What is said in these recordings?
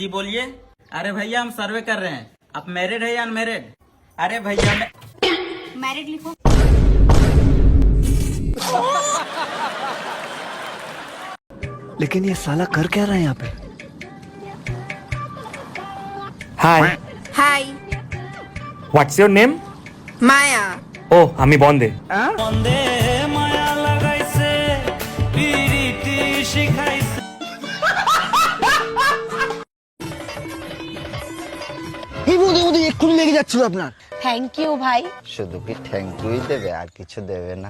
जी बोलिए। अरे भैया हम सर्वे कर रहे हैं, आप मैरिड है या अनमैरिड? अरे भैया मैरिड लिखो। लेकिन ये साला कर क्या रहा है यहाँ पे? Hi, hi, what's your name? Maya. ও আমি বন্দে। বন্দে মায়া লাগাইছে পিরিতি শিখাইছে। এই বৌদি এক্ষুনি লেগে যাচ্ছিল আপনার। থ্যাংক ইউ ভাই। শুধু কি থ্যাংক ইউই দেবে, আর কিছু দেবে না?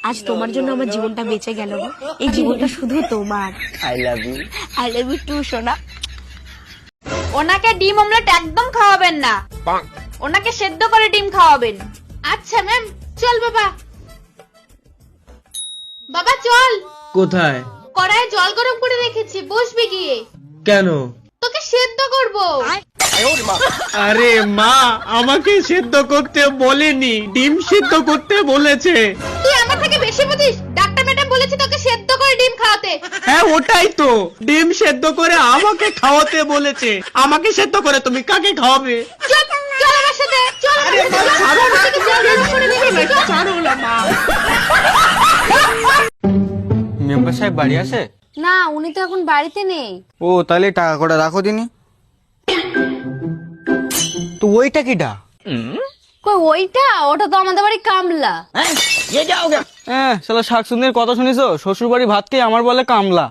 আজ তোমার জন্য আমার জীবনটা বেঁচে গেল। এই জীবনটা শুধু তোমার। I love you. I love you too সোনা। ওনাকে ডিম অমলেট একদম খাওয়াবেন না, ওনাকে সেদ্ধ করে ডিম খাওয়াবেন। আচ্ছা ম্যাম, চল বাবা। বাবা চল। কোথায়? কড়াইয়ে জল গরম করে রেখেছি, বসবি গিয়ে। কেন? তোকে সেদ্ধ করব। আরে মা, আমাকে সেদ্ধ করতে বলেনি, ডিম সেদ্ধ করতে বলেছে। তুই আমার থেকে বেশি বুঝিস। ডাক্তার ম্যাডাম বলেছে তোকে সেদ্ধ করে ডিম খাওয়াতে। হ্যাঁ ওটাই তো, ডিম সেদ্ধ করে আমাকে খাওয়াতে বলেছে। আমাকে সেদ্ধ করে তুমি কাকে খাওয়াবে? চল চল আমার সাথে চল। আরে মা, ছাড়ো না, ছাড়ো না মা। মেম্বার সাহেব বাড়ি আছে? না, উনি তো এখন বাড়িতে নেই। ও তাহলে টাকা কটা রাখো দিনি। তো ওইটা কিটা? কই ওইটা? ওটা তো আমাদের বাড়ি কামলা। হ্যাঁ শালা শাক সুন্দর কথা শুনিছো? শ্বশুর বাড়ি ভাত খেয়ে আমার বলে কামলা।